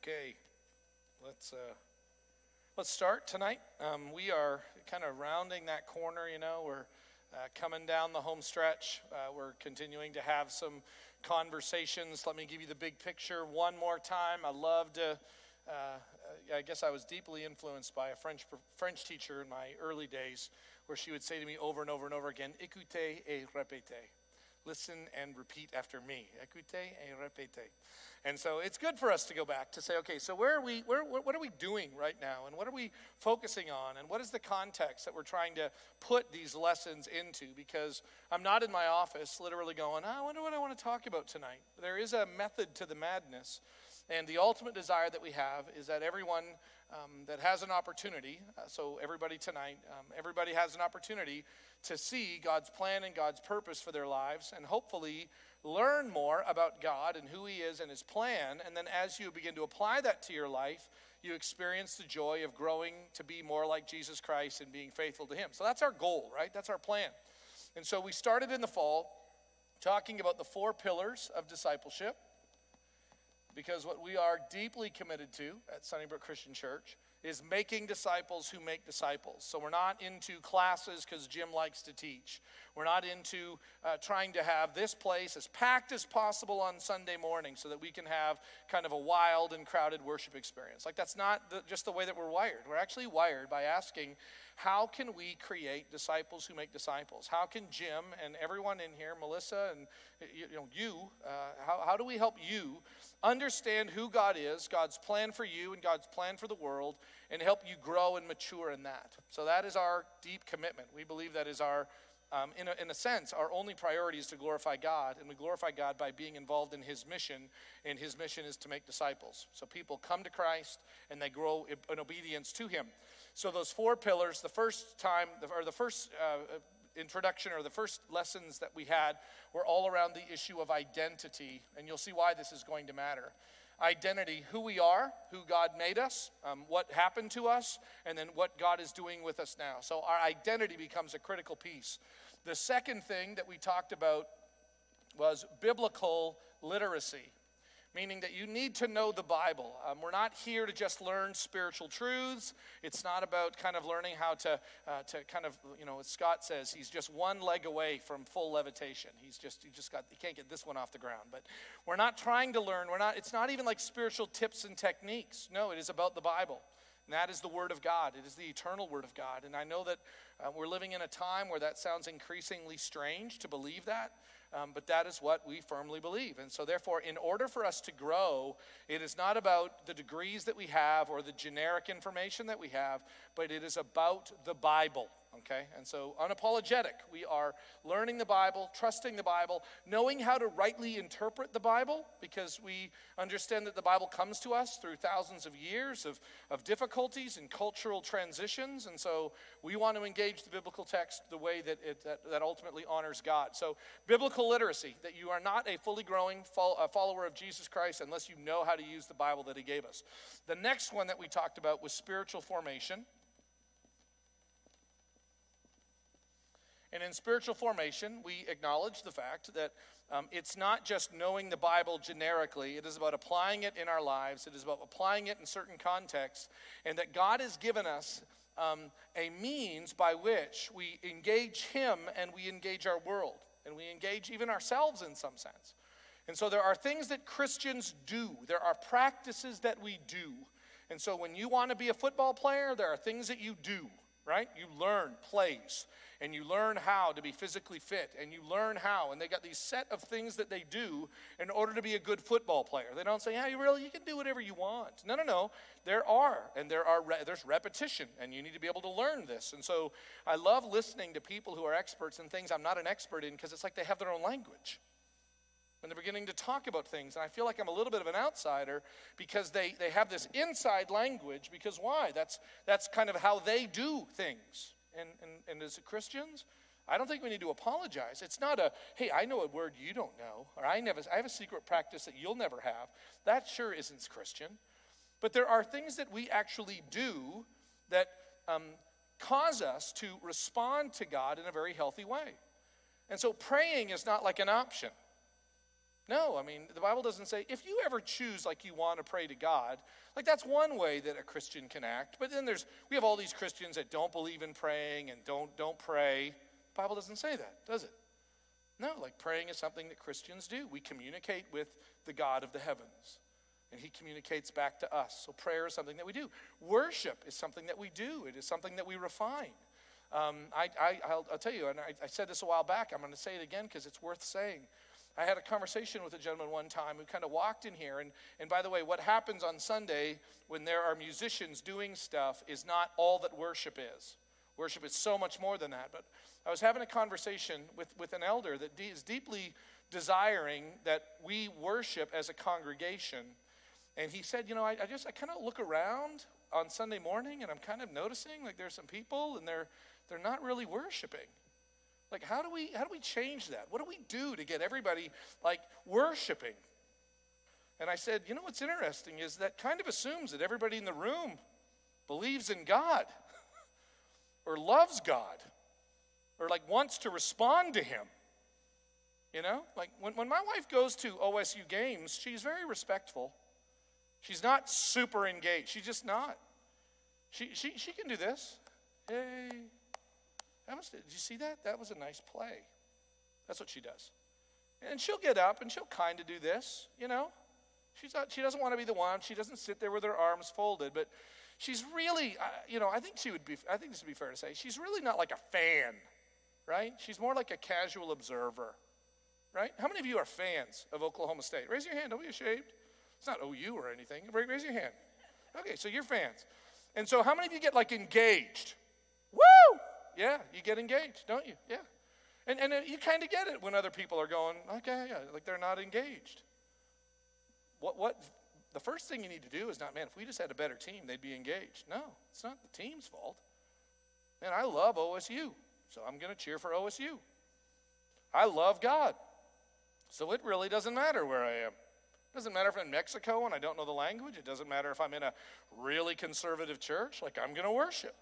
Okay, let's start tonight. We are kind of rounding that corner. We're coming down the home stretch. We're continuing to have some conversations. Let me give you the big picture one more time. I guess I was deeply influenced by a French teacher in my early days, where she would say to me over and over and over again, "Écoutez et répétez." Listen and repeat after me. Écoutez et répétez. And so it's good for us to go back to say, okay, so what are we doing right now? And what are we focusing on? And what is the context that we're trying to put these lessons into? Because I'm not in my office literally going, I wonder what I want to talk about tonight. There is a method to the madness. And the ultimate desire that we have is that everyone that has an opportunity, so everybody tonight, everybody has an opportunity to see God's plan and God's purpose for their lives, and hopefully learn more about God and who He is and His plan. And then as you begin to apply that to your life, you experience the joy of growing to be more like Jesus Christ and being faithful to Him. So that's our goal, right? That's our plan. And so we started in the fall talking about the 4 pillars of discipleship, because what we are deeply committed to at Sunnybrook Christian Church is making disciples who make disciples. So we're not into classes because Jim likes to teach. We're not into trying to have this place as packed as possible on Sunday morning so that we can have kind of a wild and crowded worship experience. Like, that's not just the way that we're wired. We're actually wired by asking, how can we create disciples who make disciples? How can Jim and everyone in here, Melissa and how do we help you understand who God is, God's plan for you and God's plan for the world, and help you grow and mature in that? So that is our deep commitment. We believe that is our, in a sense, our only priority is to glorify God, and we glorify God by being involved in His mission, and His mission is to make disciples. So people come to Christ and they grow in obedience to Him. So those 4 pillars, the first introduction or the first lessons that we had were all around the issue of identity, and you'll see why this is going to matter. Identity, who we are, who God made us, what happened to us, and then what God is doing with us now. So our identity becomes a critical piece. The second thing that we talked about was biblical literacy, meaning that you need to know the Bible. We're not here to just learn spiritual truths. It's not about kind of learning how to kind of, as Scott says, he's just one leg away from full levitation. He can't get this one off the ground. But we're not trying to learn. It's not even like spiritual tips and techniques. No, it is about the Bible. And that is the Word of God. It is the eternal Word of God. And I know that we're living in a time where that sounds increasingly strange to believe that. But that is what we firmly believe. And so therefore, in order for us to grow, it is not about the degrees that we have or the generic information that we have, but it is about the Bible. Okay? And so unapologetic, we are learning the Bible, trusting the Bible, knowing how to rightly interpret the Bible, because we understand that the Bible comes to us through thousands of years of difficulties and cultural transitions. And so we want to engage the biblical text the way that ultimately honors God. So biblical literacy, that you are not a fully growing follower of Jesus Christ unless you know how to use the Bible that He gave us. The next one that we talked about was spiritual formation. And in spiritual formation, we acknowledge the fact that it's not just knowing the Bible generically. It is about applying it in our lives. It is about applying it in certain contexts. And that God has given us a means by which we engage Him and we engage our world. And we engage even ourselves in some sense. And so there are things that Christians do. There are practices that we do. And so when you want to be a football player, there are things that you do, right? You learn plays. And you learn how to be physically fit, and you learn how, and they got these set of things that they do in order to be a good football player. They don't say, you can do whatever you want. No. There's repetition, and you need to be able to learn this. And so I love listening to people who are experts in things I'm not an expert in, because it's like they have their own language. When they're beginning to talk about things, and I feel like I'm a little bit of an outsider because they have this inside language, because why? That's kind of how they do things. And as Christians, I don't think we need to apologize. It's not hey, I know a word you don't know, or I have a secret practice that you'll never have. That sure isn't Christian. But there are things that we actually do that cause us to respond to God in a very healthy way. And so praying is not like an option. No, I mean, the Bible doesn't say, if you ever choose like you want to pray to God, like that's one way that a Christian can act. But then we have all these Christians that don't believe in praying and don't pray. The Bible doesn't say that, does it? No, like praying is something that Christians do. We communicate with the God of the heavens, and he communicates back to us. So prayer is something that we do. Worship is something that we do. It is something that we refine. I'll tell you, and I said this a while back, I'm going to say it again because it's worth saying. I had a conversation with a gentleman one time who kind of walked in here, and by the way, what happens on Sunday when there are musicians doing stuff is not all that worship is. Worship is so much more than that. But I was having a conversation with an elder that is deeply desiring that we worship as a congregation. And he said, I kind of look around on Sunday morning and I'm kind of noticing like there's some people and they're not really worshiping. Like how do we change that? What do we do to get everybody like worshiping? And I said, what's interesting is that kind of assumes that everybody in the room believes in God or loves God or like wants to respond to him. Like when my wife goes to OSU games, she's very respectful. She's not super engaged. She's just not. She can do this. Hey, did you see that? That was a nice play. That's what she does. And she'll get up and she'll kind of do this, She doesn't want to be the one. She doesn't sit there with her arms folded, but she's really, I think this would be fair to say, she's really not like a fan, right? She's more like a casual observer, right? How many of you are fans of Oklahoma State? Raise your hand. Don't be ashamed. It's not OU or anything. Raise your hand. Okay, so you're fans. And so how many of you get like engaged? Woo! Yeah, you get engaged, don't you? Yeah. And you kind of get it when other people are going, okay, yeah, like they're not engaged. What the first thing you need to do is not, man, if we just had a better team, they'd be engaged. No, it's not the team's fault. Man, I love OSU, so I'm going to cheer for OSU. I love God, so it really doesn't matter where I am. It doesn't matter if I'm in Mexico and I don't know the language. It doesn't matter if I'm in a really conservative church. Like, I'm going to worship.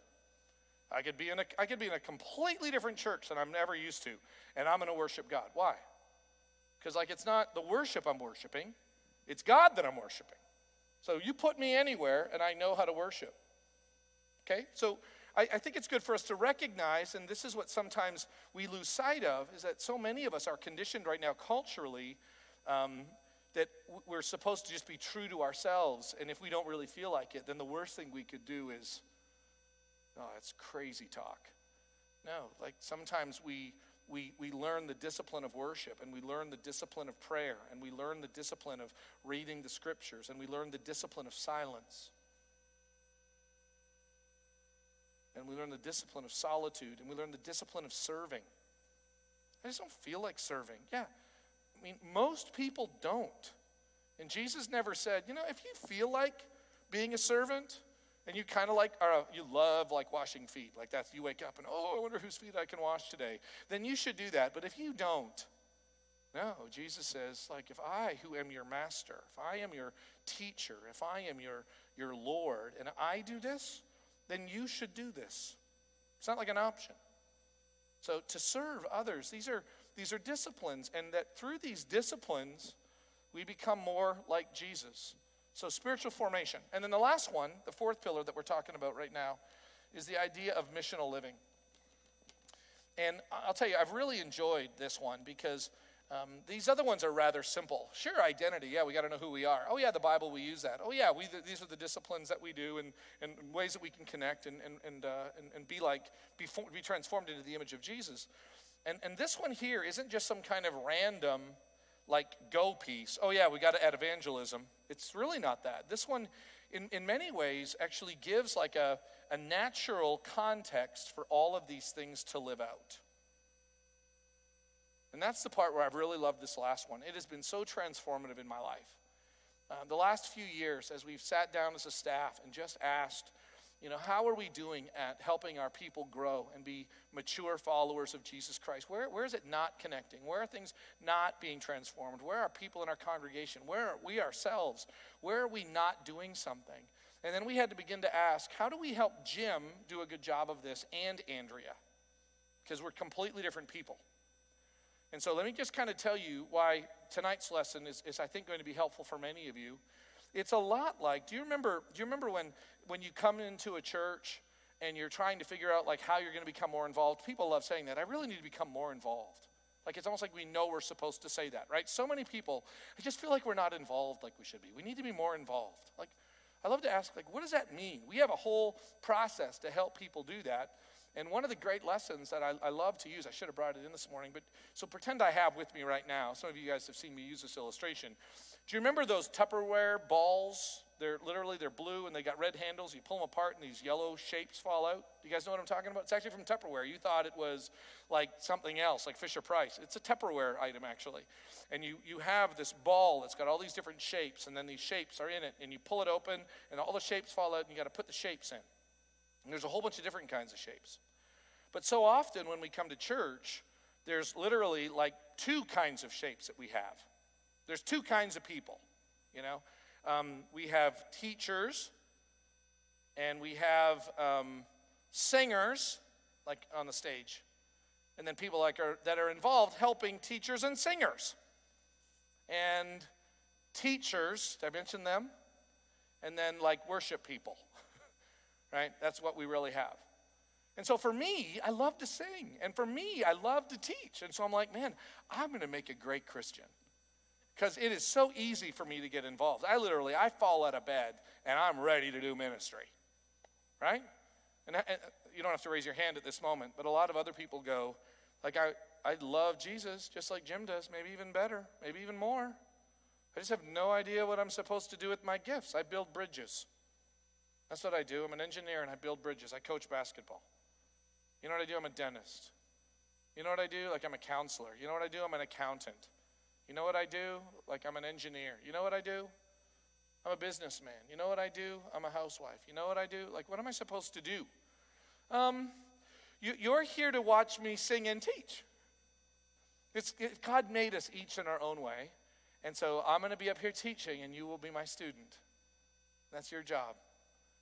I could be in a completely different church than I'm never used to, and I'm going to worship God. Why? Because like it's not the worship I'm worshiping. It's God that I'm worshiping. So you put me anywhere, and I know how to worship. Okay? So I think it's good for us to recognize, and this is what sometimes we lose sight of, is that so many of us are conditioned right now culturally that we're supposed to just be true to ourselves, and if we don't really feel like it, then the worst thing we could do is, it's crazy talk. No, like sometimes we learn the discipline of worship, and we learn the discipline of prayer, and we learn the discipline of reading the scriptures, and we learn the discipline of silence. And we learn the discipline of solitude, and we learn the discipline of serving. I just don't feel like serving. Yeah, I mean, most people don't. And Jesus never said, if you feel like being a servant, and you kind of like, you love like washing feet, like that, you wake up and, I wonder whose feet I can wash today, then you should do that. But if you don't, no, Jesus says, like, if I, who am your master, if I am your teacher, if I am your Lord, and I do this, then you should do this. It's not like an option. So to serve others, these are disciplines, and that through these disciplines, we become more like Jesus. So spiritual formation. And then the last one, the fourth pillar that we're talking about right now, is the idea of missional living. And I'll tell you, I've really enjoyed this one because these other ones are rather simple. Sure, identity, yeah, we got to know who we are. Oh yeah, the Bible, we use that. Oh yeah, these are the disciplines that we do and ways that we can connect and be transformed into the image of Jesus. And this one here isn't just some kind of random like go piece. Oh yeah, we got to add evangelism. It's really not that. This one, in many ways, actually gives like a natural context for all of these things to live out. And that's the part where I've really loved this last one. It has been so transformative in my life. The last few years, as we've sat down as a staff and just asked, how are we doing at helping our people grow and be mature followers of Jesus Christ? Where is it not connecting? Where are things not being transformed? Where are people in our congregation? Where are we ourselves? Where are we not doing something? And then we had to begin to ask, how do we help Jim do a good job of this and Andrea? Because we're completely different people. And so let me just kind of tell you why tonight's lesson is I think going to be helpful for many of you. It's a lot like, do you remember when you come into a church and you're trying to figure out like how you're going to become more involved? People love saying that. I really need to become more involved. Like it's almost like we know we're supposed to say that, right? So many people, I just feel like we're not involved like we should be. We need to be more involved. Like I love to ask, like, what does that mean? We have a whole process to help people do that. And one of the great lessons that I love to use, I should have brought it in this morning, but so pretend I have with me right now. Some of you guys have seen me use this illustration. Do you remember those Tupperware balls? They're blue and they got red handles. You pull them apart and these yellow shapes fall out. Do you guys know what I'm talking about? It's actually from Tupperware. You thought it was like something else, like Fisher-Price. It's a Tupperware item actually. And you have this ball that's got all these different shapes, and then these shapes are in it, and you pull it open and all the shapes fall out and you got to put the shapes in. And there's a whole bunch of different kinds of shapes. But so often when we come to church, there's literally like two kinds of shapes that we have. There's two kinds of people, you know. We have teachers and we have singers, like on the stage. And then people that are involved helping teachers and singers. And teachers, did I mention them? And then like worship people, right? That's what we really have. And so for me, I love to sing. And for me, I love to teach. And so I'm like, man, I'm going to make a great Christian. Because it is so easy for me to get involved. I fall out of bed and I'm ready to do ministry. Right? And you don't have to raise your hand at this moment, but a lot of other people go, like, I love Jesus just like Jim does, maybe even better, maybe even more. I just have no idea what I'm supposed to do with my gifts. I build bridges. That's what I do. I'm an engineer and I build bridges. I coach basketball. You know what I do? I'm a dentist. You know what I do? Like I'm a counselor. You know what I do? I'm an accountant. You know what I do? Like I'm an engineer. You know what I do? I'm a businessman. You know what I do? I'm a housewife. You know what I do? Like what am I supposed to do? You're here to watch me sing and teach. God made us each in our own way. And so I'm going to be up here teaching and you will be my student. That's your job.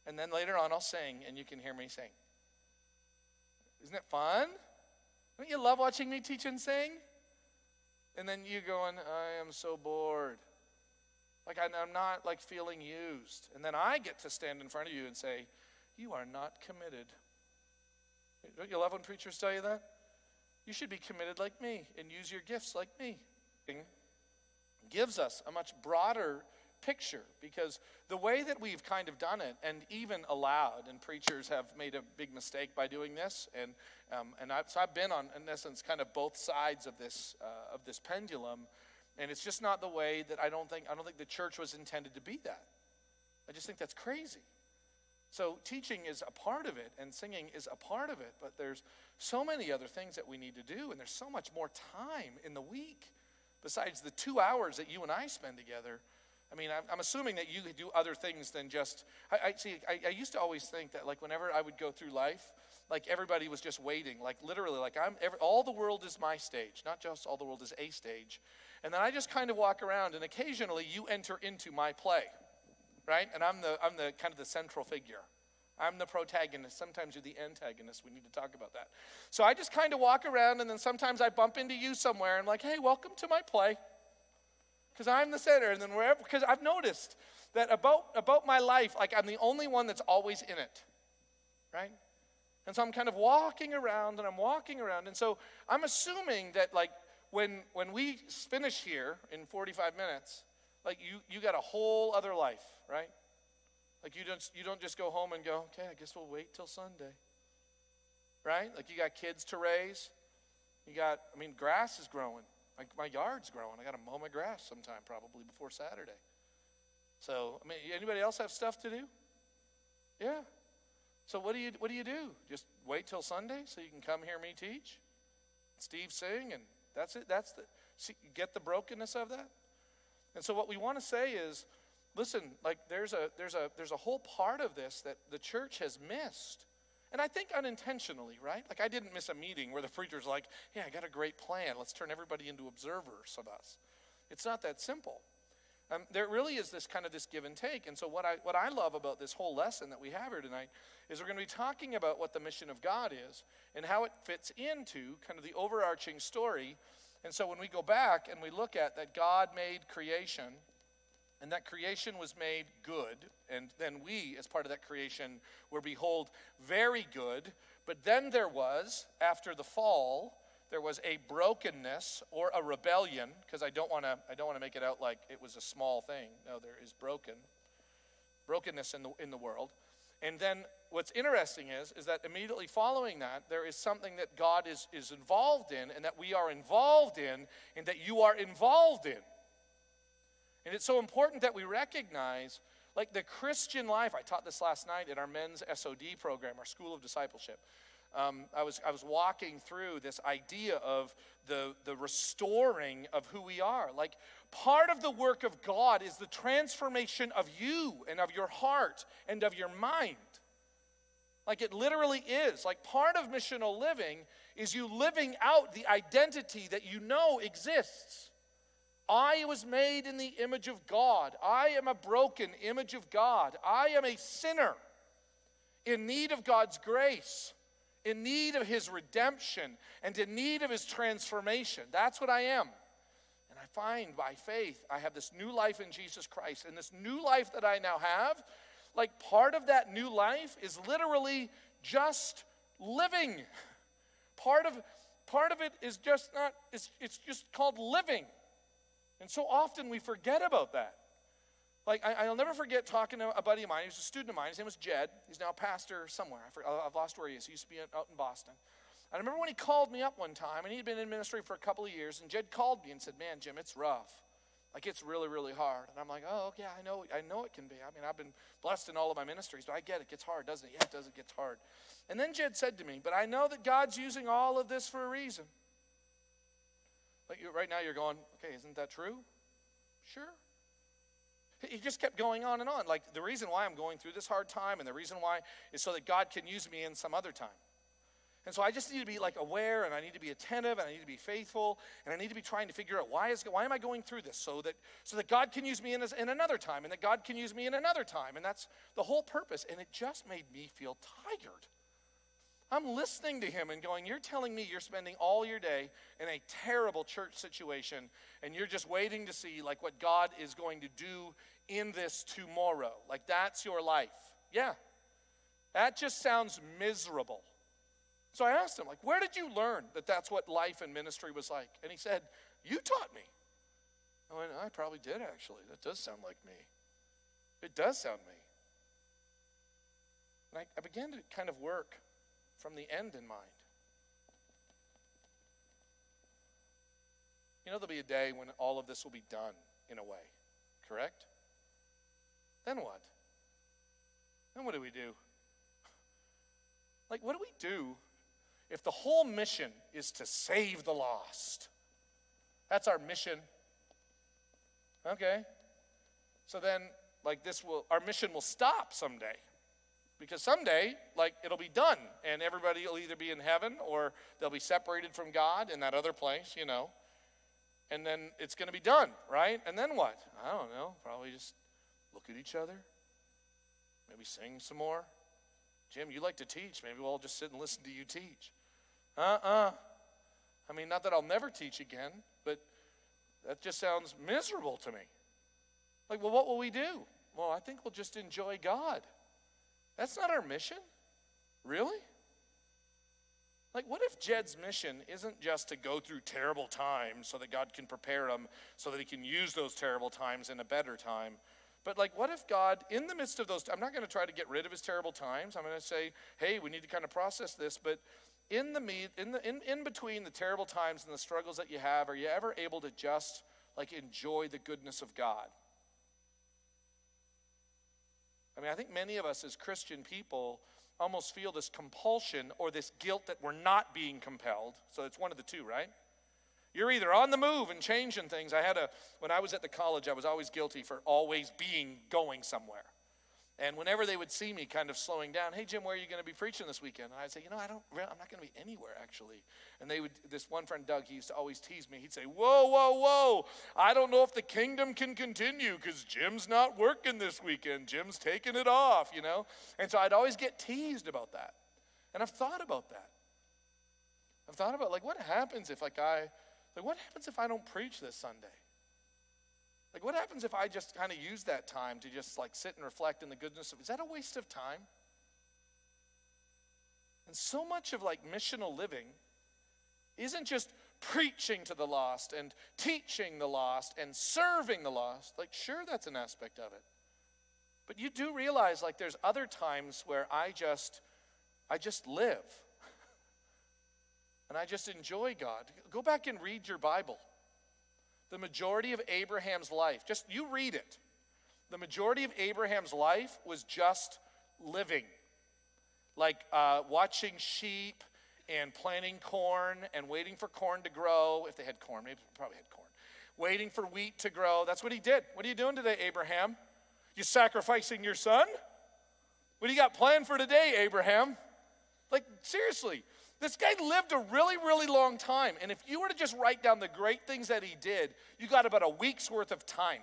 And then later on I'll sing and you can hear me sing. Isn't it fun? Don't you love watching me teach and sing? And then you going, I am so bored. Like I'm not like feeling used. And then I get to stand in front of you and say, you are not committed. Don't you love when preachers tell you that? You should be committed like me and use your gifts like me. It gives us a much broader picture, because the way that we've kind of done it and even allowed, and preachers have made a big mistake by doing this, and I've been on, in essence, kind of both sides of this pendulum, and it's just not the way that I don't think the church was intended to be that. I just think that's crazy. So teaching is a part of it, and singing is a part of it, but there's so many other things that we need to do, and there's so much more time in the week besides the 2 hours that you and I spend together. I mean, I'm assuming that you could do other things than just, I used to always think that like whenever I would go through life, like everybody was just waiting, like literally, like all the world is my stage, not just all the world is a stage. And then I just kind of walk around and occasionally you enter into my play, right? And I'm the kind of the central figure. I'm the protagonist. Sometimes you're the antagonist. We need to talk about that. So I just kind of walk around and then sometimes I bump into you somewhere and I'm like, hey, welcome to my play. Because I'm the center, and then wherever, because I've noticed that about my life, like I'm the only one that's always in it, right? And so I'm kind of walking around, and so I'm assuming that like when we finish here in 45 minutes, like you got a whole other life, right? Like you don't just go home and go, okay, I guess we'll wait till Sunday, right? Like you got kids to raise, grass is growing. Like my yard's growing. I got to mow my grass sometime probably before Saturday. So, anybody else have stuff to do? Yeah. So what do you do? Just wait till Sunday so you can come hear me teach? Steve sing, and that's it? Get the brokenness of that? And so what we want to say is, listen, like there's a whole part of this that the church has missed. And I think unintentionally, right? Like I didn't miss a meeting where the preacher's like, yeah, I got a great plan. Let's turn everybody into observers of us. It's not that simple. There really is this kind of this give and take. And so what I love about this whole lesson that we have here tonight is we're going to be talking about what the mission of God is and how it fits into kind of the overarching story And so when we go back and we look at that God made creation, and that creation was made good, and then we, as part of that creation, were behold very good. But then there was, after the fall, there was a brokenness or a rebellion, because I don't want to make it out like it was a small thing. No, there is brokenness in the world. And then what's interesting is that immediately following that, there is something that God is involved in, and that we are involved in, and that you are involved in. And it's so important that we recognize, like the Christian life. I taught this last night at our men's SOD program, our School of Discipleship. I was walking through this idea of the restoring of who we are. Like, part of the work of God is the transformation of you and of your heart and of your mind. Like, it literally is. Like, part of missional living is you living out the identity that you know exists. I was made in the image of God. I am a broken image of God. I am a sinner in need of God's grace, in need of his redemption, and in need of his transformation. That's what I am. And I find by faith, I have this new life in Jesus Christ. And this new life that I now have, like, part of that new life is literally just living. Part of it is just not, it's just called living. And so often we forget about that. Like, I'll never forget talking to a buddy of mine. He was a student of mine. His name was Jed. He's now a pastor somewhere. I've lost where he is. He used to be out in Boston. I remember when he called me up one time, and he had been in ministry for a couple of years, and Jed called me and said, man, Jim, it's rough. Like, it's really, really hard. And I'm like, oh, yeah, I know it can be. I mean, I've been blessed in all of my ministries, but I get it gets hard, doesn't it? Yeah, it does, it gets hard. And then Jed said to me, but I know that God's using all of this for a reason. Like, right now you're going, okay, isn't that true? Sure. He just kept going on and on. Like, the reason why I'm going through this hard time and the reason why is so that God can use me in some other time. And so I just need to be, like, aware, and I need to be attentive, and I need to be faithful, and I need to be trying to figure out why am I going through this so that God can use me in another time, and that God can use me in another time. And that's the whole purpose. And it just made me feel tired. I'm listening to him and going, you're telling me you're spending all your day in a terrible church situation, and you're just waiting to see, like, what God is going to do in this tomorrow. Like, that's your life. Yeah. That just sounds miserable. So I asked him, like, where did you learn that that's what life and ministry was like? And he said, you taught me. I went, I probably did, actually. That does sound like me. It does sound me. And I began to kind of work from the end in mind. You know, there'll be a day when all of this will be done in a way, correct? Then what? Then what do we do? Like, what do we do if the whole mission is to save the lost? That's our mission. Okay. So then, like, our mission will stop someday. Because someday, like, it'll be done, and everybody will either be in heaven or they'll be separated from God in that other place, you know. And then it's going to be done, right? And then what? I don't know. Probably just look at each other. Maybe sing some more. Jim, you like to teach. Maybe we'll all just sit and listen to you teach. I mean, not that I'll never teach again, but that just sounds miserable to me. Like, well, what will we do? Well, I think we'll just enjoy God. That's not our mission. Really? Like, what if Jed's mission isn't just to go through terrible times so that God can prepare him so that he can use those terrible times in a better time? But, like, what if God, in the midst of those, I'm not going to try to get rid of his terrible times. I'm going to say, hey, we need to kind of process this. But in between the terrible times and the struggles that you have, are you ever able to just, like, enjoy the goodness of God? I mean, I think many of us as Christian people almost feel this compulsion or this guilt that we're not being compelled. So it's one of the two, right? You're either on the move and changing things. When I was at the college, I was always guilty for always going somewhere. And whenever they would see me kind of slowing down, hey, Jim, where are you going to be preaching this weekend? And I'd say, I'm not going to be anywhere, actually. And this one friend, Doug, he used to always tease me. He'd say, whoa, I don't know if the kingdom can continue because Jim's not working this weekend. Jim's taking it off, you know. And so I'd always get teased about that. And I've thought about that. I've thought about, like, what happens if, like, I Like, what happens if I don't preach this Sunday? Like, what happens if I just kind of use that time to just like sit and reflect in the goodness of, is that a waste of time? And so much of like missional living isn't just preaching to the lost and teaching the lost and serving the lost. Like, sure, that's an aspect of it. But you do realize like there's other times where I just live. And I just enjoy God. Go back and read your Bible. The majority of Abraham's life, just you read it. The majority of Abraham's life was just living. Like watching sheep and planting corn and waiting for corn to grow. If they had corn, maybe probably had corn. Waiting for wheat to grow. That's what he did. What are you doing today, Abraham? You sacrificing your son? What do you got planned for today, Abraham? Like, seriously, this guy lived a really, really long time. And if you were to just write down the great things that he did, you got about a week's worth of time.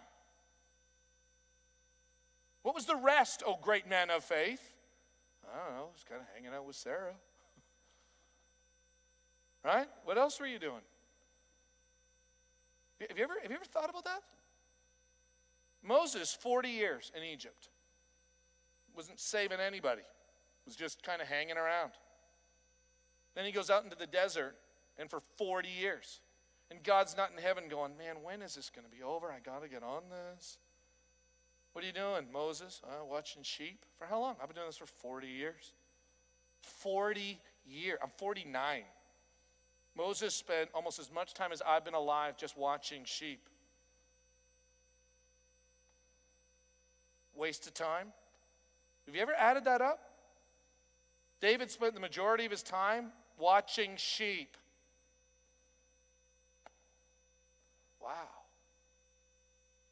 What was the rest, oh great man of faith? I don't know, just kind of hanging out with Sarah. Right? What else were you doing? Have you ever thought about that? Moses, 40 years in Egypt. Wasn't saving anybody. Was just kind of hanging around. Then he goes out into the desert, and for 40 years. And God's not in heaven going, man, when is this going to be over? I got to get on this. What are you doing, Moses? Watching sheep. For how long? I've been doing this for 40 years. 40 years. I'm 49. Moses spent almost as much time as I've been alive just watching sheep. Waste of time? Have you ever added that up? David spent the majority of his time watching sheep. Wow.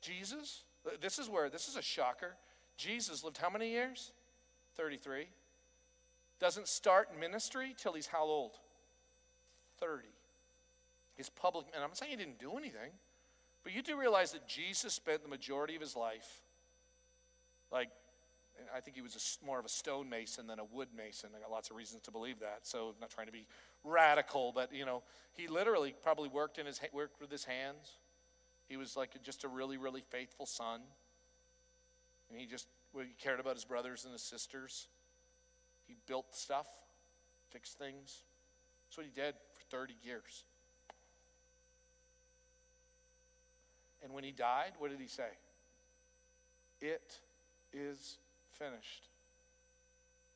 Jesus, this is a shocker. Jesus lived how many years? 33. Doesn't start ministry till he's how old? 30. His public, and I'm not saying he didn't do anything, but you do realize that Jesus spent the majority of his life, like, I think he was more of a stone mason than a wood mason. I got lots of reasons to believe that, so I'm not trying to be radical, but he literally probably worked with his hands. He was like just a really, really faithful son. And he cared about his brothers and his sisters. He built stuff, fixed things. That's what he did for 30 years. And when he died, what did he say? It is finished.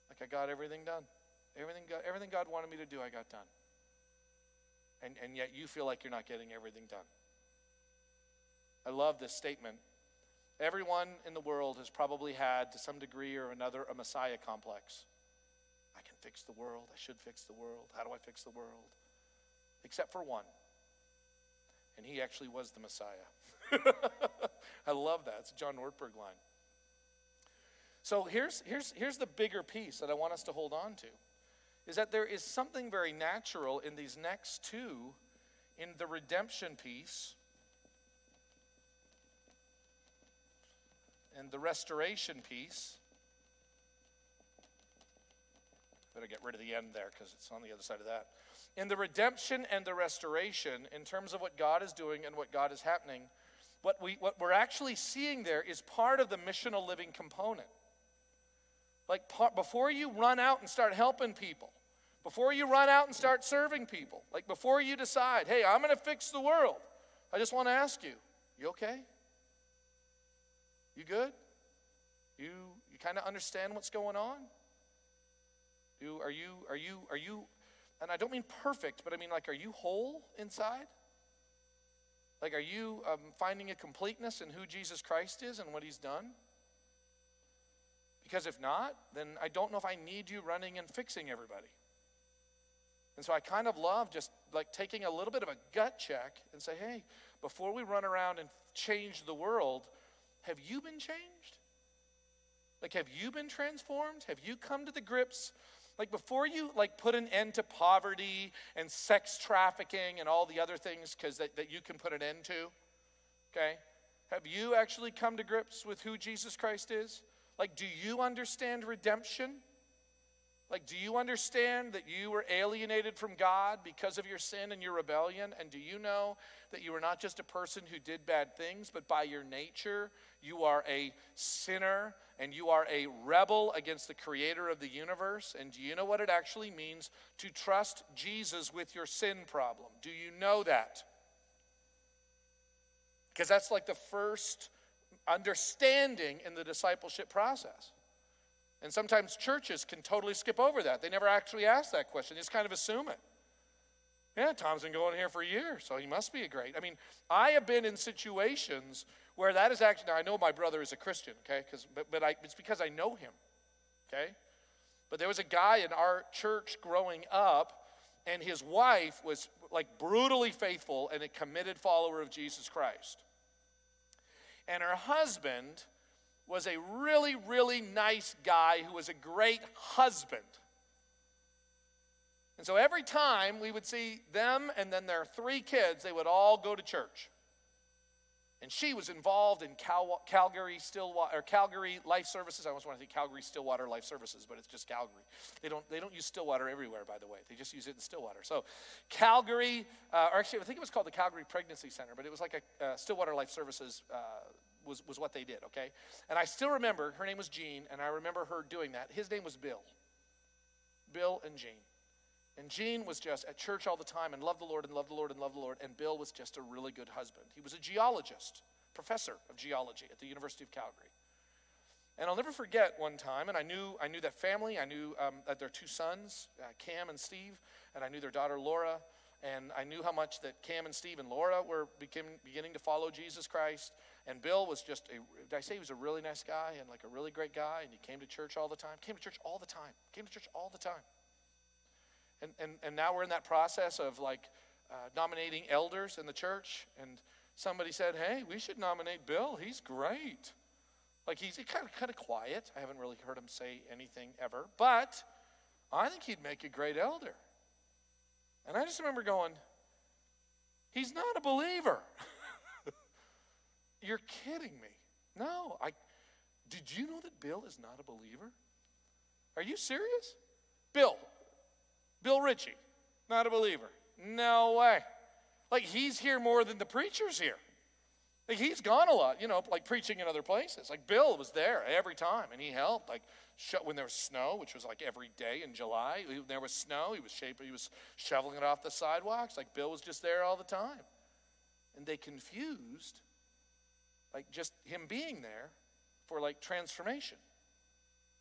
Like, I got everything done. Everything God wanted me to do, I got done. And yet you feel like you're not getting everything done. I love this statement. Everyone in the world has probably had, to some degree or another, a Messiah complex. I can fix the world. I should fix the world. How do I fix the world? Except for one. And he actually was the Messiah. I love that. It's a John Ortberg line. So here's the bigger piece that I want us to hold on to, is that there is something very natural in these next two, in the redemption piece and the restoration piece. Better get rid of the end there because it's on the other side of that. In the redemption and the restoration, in terms of what God is doing and what God is happening, what we're actually seeing there is part of the missional living component. Like, before you run out and start helping people, before you run out and start serving people, like before you decide, hey, I'm going to fix the world, I just want to ask you, you okay? You good? You kind of understand what's going on? Are you, and I don't mean perfect, but I mean, like, are you whole inside? Like, are you finding a completeness in who Jesus Christ is and what he's done? Because if not, then I don't know if I need you running and fixing everybody. And so I kind of love just like taking a little bit of a gut check and say, hey, before we run around and change the world, have you been changed? Like, have you been transformed? Have you come to the grips? Like, before you like put an end to poverty and sex trafficking and all the other things that you can put an end to, okay? Have you actually come to grips with who Jesus Christ is? Like, do you understand redemption? Like, do you understand that you were alienated from God because of your sin and your rebellion? And do you know that you are not just a person who did bad things, but by your nature, you are a sinner and you are a rebel against the creator of the universe? And do you know what it actually means to trust Jesus with your sin problem? Do you know that? Because that's like the first understanding in the discipleship process. And sometimes churches can totally skip over that. They never actually ask that question. They just kind of assume it. Yeah, Tom's been going here for years, so he must be a great. I mean, I have been in situations where that is actually, now I know my brother is a Christian, okay, it's because I know him, okay? But there was a guy in our church growing up, and his wife was like brutally faithful and a committed follower of Jesus Christ. And her husband was a really, really nice guy who was a great husband. And so every time we would see them and then their 3 kids, they would all go to church. And she was involved in Calgary Life Services. I almost want to say Calgary Stillwater Life Services, but it's just Calgary. They don't use Stillwater everywhere, by the way. They just use it in Stillwater. So Calgary, or actually I think it was called the Calgary Pregnancy Center, but it was like a Stillwater Life Services was what they did, okay? And I still remember, her name was Jean, and I remember her doing that. His name was Bill. Bill and Jean. And Jean was just at church all the time and loved the Lord and loved the Lord and loved the Lord, and Bill was just a really good husband. He was a geologist, professor of geology at the University of Calgary. And I'll never forget one time, and I knew that family. I knew their 2 sons, Cam and Steve, and I knew their daughter Laura, and I knew how much that Cam and Steve and Laura were beginning to follow Jesus Christ. And Bill was just did I say he was a really nice guy and like a really great guy, and he came to church all the time? Came to church all the time. And now we're in that process of like nominating elders in the church, and somebody said, hey, we should nominate Bill. He's great. Like he's kind of quiet. I haven't really heard him say anything ever, but I think he'd make a great elder. And I just remember going, he's not a believer. You're kidding me. No, did you know that Bill is not a believer? Are you serious? Bill Ritchie, not a believer. No way. Like he's here more than the preacher's here. Like he's gone a lot, like preaching in other places. Like Bill was there every time, and he helped. Like when there was snow, which was like every day in July, when there was snow, he was shoveling it off the sidewalks. Like Bill was just there all the time. And they confused like just him being there for like transformation.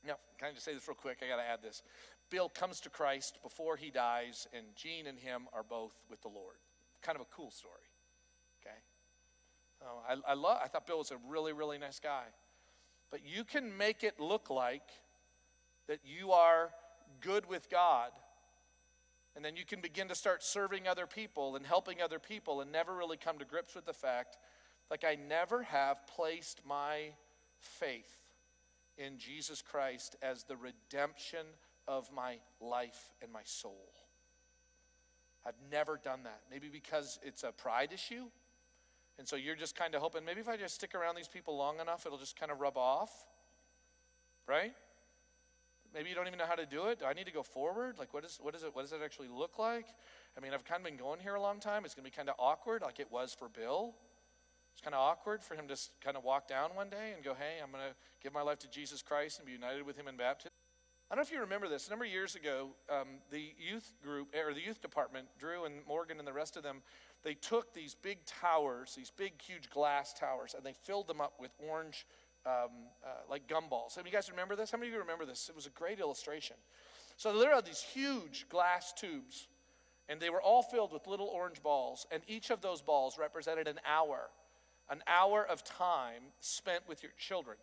Now, can I just say this real quick? I got to add this. Bill comes to Christ before he dies, and Jean and him are both with the Lord. Kind of a cool story, okay? I thought Bill was a really, really nice guy. But you can make it look like that you are good with God, and then you can begin to start serving other people and helping other people and never really come to grips with the fact, like I never have placed my faith in Jesus Christ as the redemption of my life and my soul. I've never done that. Maybe because it's a pride issue. And so you're just kind of hoping, maybe if I just stick around these people long enough, it'll just kind of rub off. Right? Maybe you don't even know how to do it. Do I need to go forward? Like, what does it actually look like? I mean, I've kind of been going here a long time. It's going to be kind of awkward, like it was for Bill. It's kind of awkward for him to kind of walk down one day and go, hey, I'm going to give my life to Jesus Christ and be united with him in baptism. I don't know if you remember this. A number of years ago, the youth group, or the youth department, Drew and Morgan and the rest of them, they took these big towers, these big, huge glass towers, and they filled them up with orange, like gumballs. Some of you guys remember this? How many of you remember this? It was a great illustration. So there are these huge glass tubes, and they were all filled with little orange balls, and each of those balls represented an hour of time spent with your children.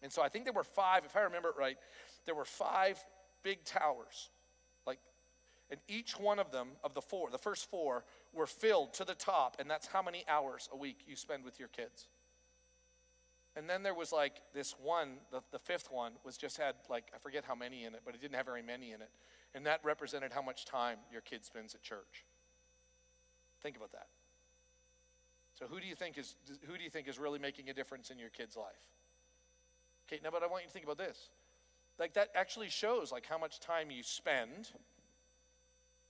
And so I think there were 5, if I remember it right, there were 5 big towers, and each one of them, of the first 4, were filled to the top, and that's how many hours a week you spend with your kids. And then there was like this one, the 5th one, had like, I forget how many in it, but it didn't have very many in it. And that represented how much time your kid spends at church. Think about that. So who do you think is really making a difference in your kid's life? Okay, now but I want you to think about this. Like that actually shows like how much time you spend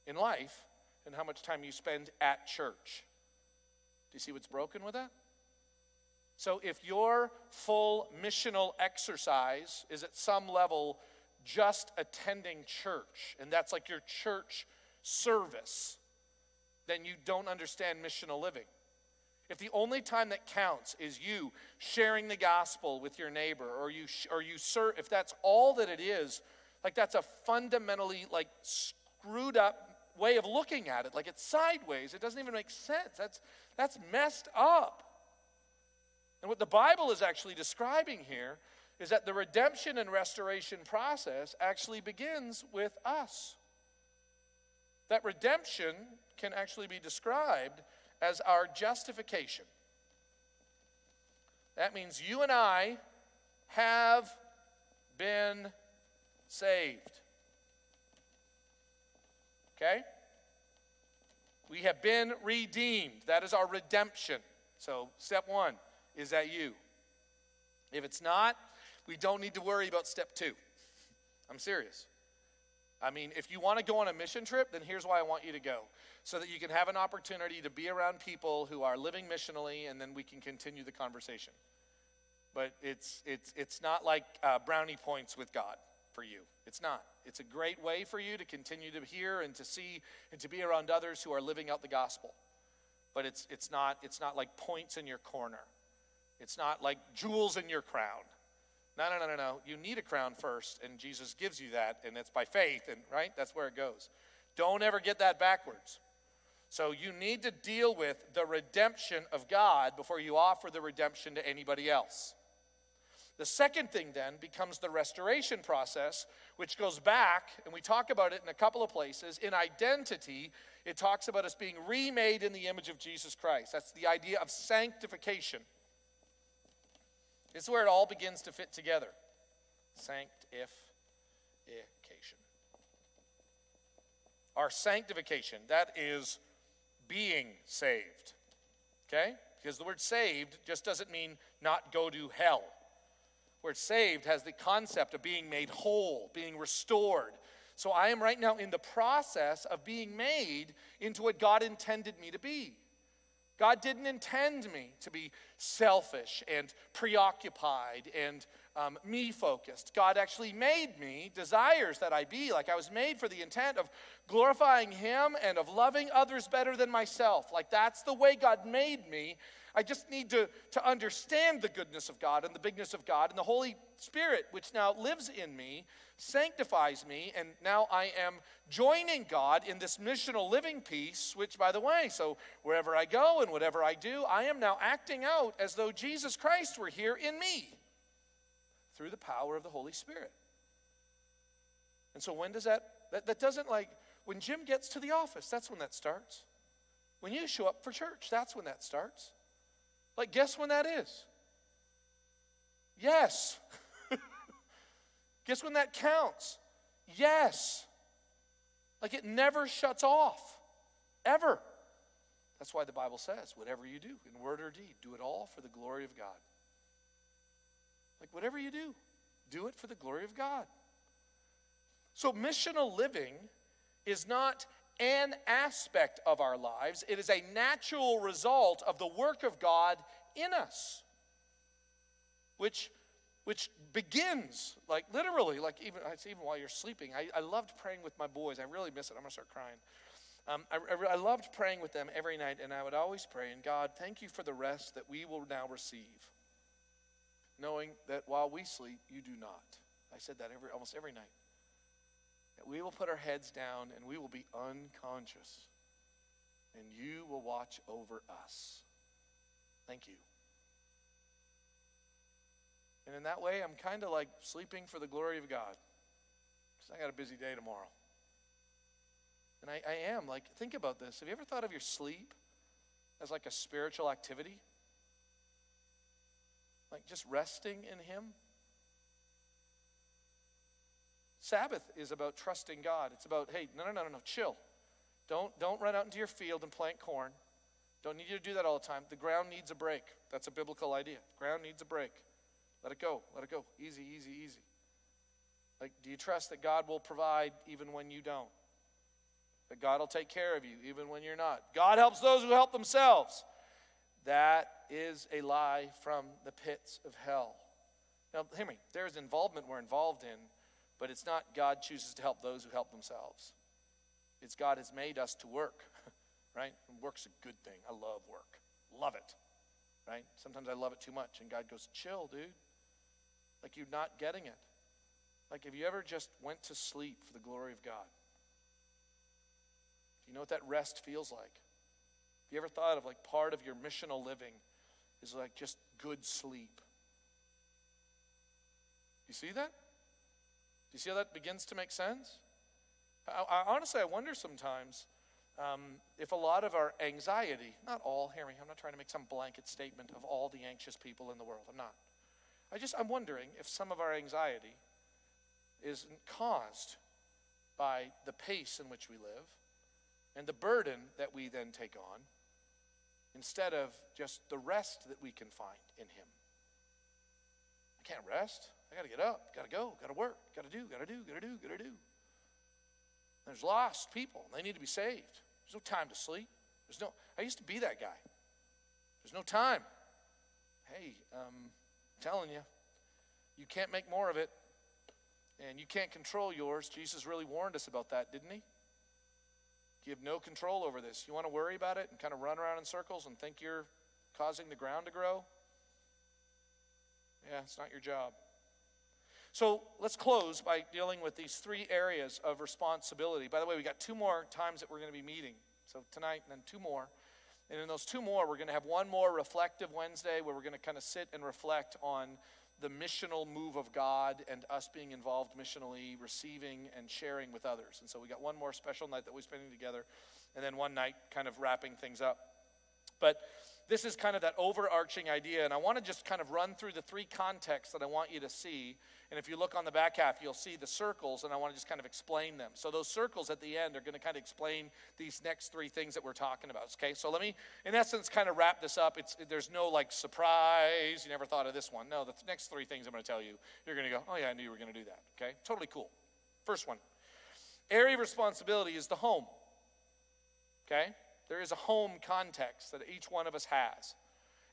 in life and how much time you spend at church. Do you see what's broken with that? So if your full missional exercise is at some level just attending church, and that's like your church service, then you don't understand missional living. If the only time that counts is you sharing the gospel with your neighbor, or you serve, if that's all that it is, like that's a fundamentally like screwed up way of looking at it. Like it's sideways. It doesn't even make sense. That's messed up. And what the Bible is actually describing here is that the redemption and restoration process actually begins with us. That redemption can actually be described as our justification. That means you and I have been saved. Okay? We have been redeemed. That is our redemption. So, step one, is that you? If it's not, we don't need to worry about step two. I'm serious. I mean, if you want to go on a mission trip, then here's why I want you to go. So that you can have an opportunity to be around people who are living missionally, and then we can continue the conversation. But it's not like brownie points with God for you. It's not. It's a great way for you to continue to hear and to see and to be around others who are living out the gospel. But it's not like points in your corner. It's not like jewels in your crown. No. You need a crown first, and Jesus gives you that, and it's by faith, and right? That's where it goes. Don't ever get that backwards. So you need to deal with the redemption of God before you offer the redemption to anybody else. The second thing then becomes the restoration process, which goes back, and we talk about it in a couple of places. In identity, it talks about us being remade in the image of Jesus Christ. That's the idea of sanctification. This is where it all begins to fit together. Sanctification. Our sanctification, that is being saved. Okay? Because the word saved just doesn't mean not go to hell. The word saved has the concept of being made whole, being restored. So I am right now in the process of being made into what God intended me to be. God didn't intend me to be selfish and preoccupied and me-focused. God actually made me, desires that I be. Like I was made for the intent of glorifying Him and of loving others better than myself. Like that's the way God made me. I just need to understand the goodness of God and the bigness of God, and the Holy Spirit, which now lives in me, sanctifies me, and now I am joining God in this missional living piece, which, by the way, so wherever I go and whatever I do, I am now acting out as though Jesus Christ were here in me through the power of the Holy Spirit. And so when does that doesn't like, when Jim gets to the office, that's when that starts. When you show up for church, that's when that starts. Like, guess when that is? Yes. Guess when that counts? Yes. Like, it never shuts off. Ever. That's why the Bible says, whatever you do, in word or deed, do it all for the glory of God. Like, whatever you do it for the glory of God. So, missional living is not an aspect of our lives. It is a natural result of the work of God in us, which begins, like literally, like even while you're sleeping. I loved praying with my boys. I really miss it. I'm going to start crying. I loved praying with them every night, and I would always pray, and God, thank you for the rest that we will now receive, knowing that while we sleep, you do not. I said that almost every night. That we will put our heads down and we will be unconscious, and you will watch over us. Thank you. And in that way, I'm kind of like sleeping for the glory of God, because I got a busy day tomorrow. And I am, like, think about this. Have you ever thought of your sleep as like a spiritual activity? Like just resting in Him? Sabbath is about trusting God. It's about, hey, no, chill. Don't run out into your field and plant corn. Don't need you to do that all the time. The ground needs a break. That's a biblical idea. Ground needs a break. Let it go. Easy. Like, do you trust that God will provide even when you don't? That God will take care of you even when you're not? God helps those who help themselves. That is a lie from the pits of hell. Now, hear me. There's involvement we're involved in, but it's not God chooses to help those who help themselves. It's God has made us to work, right? And work's a good thing. I love work. Love it, right? Sometimes I love it too much, and God goes, chill, dude. Like, you're not getting it. Like, have you ever just went to sleep for the glory of God? Do you know what that rest feels like? Have you ever thought of, like, part of your missional living is like just good sleep? You see that? Do you see how that begins to make sense? Honestly, I wonder sometimes if a lot of our anxiety, not all, hear me, I'm not trying to make some blanket statement of all the anxious people in the world. I'm not. I'm wondering if some of our anxiety isn't caused by the pace in which we live and the burden that we then take on instead of just the rest that we can find in him. I can't rest. I got to get up, got to go, got to work, got to do. There's lost people. They need to be saved. There's no time to sleep. I used to be that guy. There's no time. Hey, I'm telling you, you can't make more of it, and you can't control yours. Jesus really warned us about that, didn't he? You have no control over this. You want to worry about it and kind of run around in circles and think you're causing the ground to grow? Yeah, it's not your job. So let's close by dealing with these three areas of responsibility. By the way, we got 2 more times that we're going to be meeting. So tonight and then 2 more. And in those 2 more, we're going to have one more reflective Wednesday where we're going to kind of sit and reflect on the missional move of God and us being involved missionally, receiving and sharing with others. And so we got one more special night that we're spending together, and then one night kind of wrapping things up. But this is kind of that overarching idea, and I want to just kind of run through the 3 contexts that I want you to see. And if you look on the back half, you'll see the circles, and I want to just kind of explain them. So those circles at the end are going to kind of explain these next 3 things that we're talking about. Okay, so let me, in essence, kind of wrap this up. There's no like surprise. You never thought of this one. No, the next 3 things I'm going to tell you, you're going to go, oh yeah, I knew you were going to do that. Okay, totally cool. First one, area of responsibility is the home. Okay, there is a home context that each one of us has.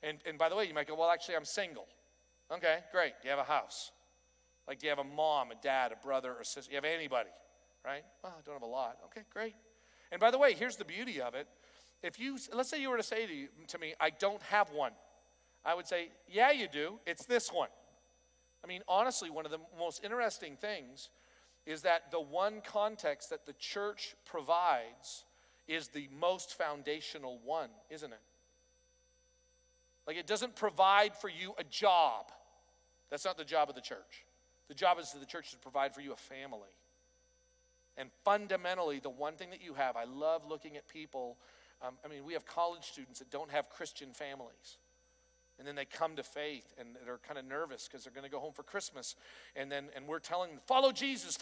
And by the way, you might go, well, actually, I'm single. Okay, great. You have a house. Like, do you have a mom, a dad, a brother, or sister? You have anybody, right? Well, I don't have a lot. Okay, great. And by the way, here's the beauty of it. Let's say you were to say to me, I don't have one. I would say, yeah, you do. It's this one. I mean, honestly, one of the most interesting things is that the one context that the church provides is the most foundational one, isn't it? Like, it doesn't provide for you a job. That's not the job of the church. The job of the church is to provide for you a family. And fundamentally, the one thing that you have, I love looking at people. We have college students that don't have Christian families. And then they come to faith, and they're kind of nervous because they're going to go home for Christmas. And we're telling them, follow Jesus,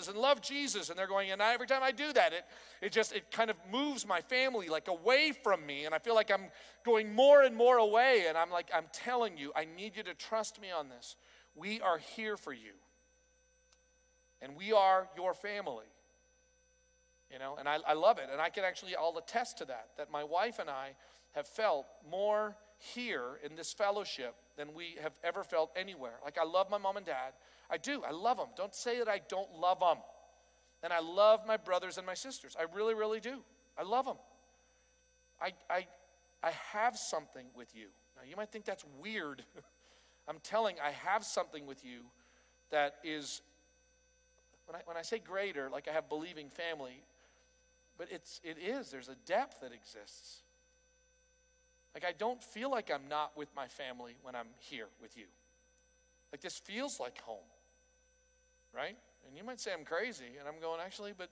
and love Jesus. And they're going, and every time I do that, it kind of moves my family like away from me. And I feel like I'm going more and more away. And I'm like, I'm telling you, I need you to trust me on this. We are here for you. And we are your family. You know, and I love it. And I'll attest to that my wife and I have felt more here in this fellowship than we have ever felt anywhere. Like, I love my mom and dad. I do. I love them. Don't say that I don't love them. And I love my brothers and my sisters. I really, really do. I love them. I have something with you. Now, you might think that's weird. I have something with you that is, when I say greater, like I have believing family, but there's a depth that exists. Like, I don't feel like I'm not with my family when I'm here with you. Like, this feels like home, right? And you might say I'm crazy, and I'm going, actually, but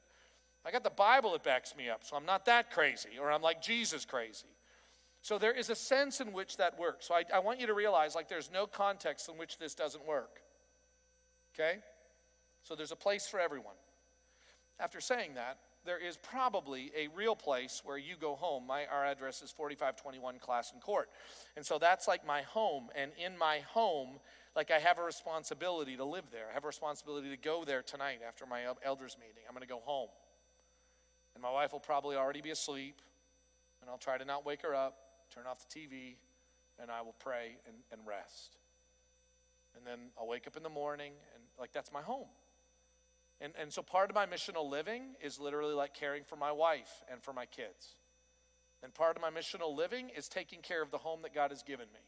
I got the Bible that backs me up, so I'm not that crazy, or I'm like Jesus crazy. So there is a sense in which that works. So I want you to realize, like, there's no context in which this doesn't work. Okay? So there's a place for everyone. After saying that, there is probably a real place where you go home. Our address is 4521 Classen Court. And so that's like my home. And in my home, like I have a responsibility to live there. I have a responsibility to go there tonight after my elders meeting. I'm going to go home. And my wife will probably already be asleep. And I'll try to not wake her up, turn off the TV, and I will pray and rest. And then I'll wake up in the morning, and like that's my home. And so part of my missional living is literally like caring for my wife and for my kids. And part of my missional living is taking care of the home that God has given me.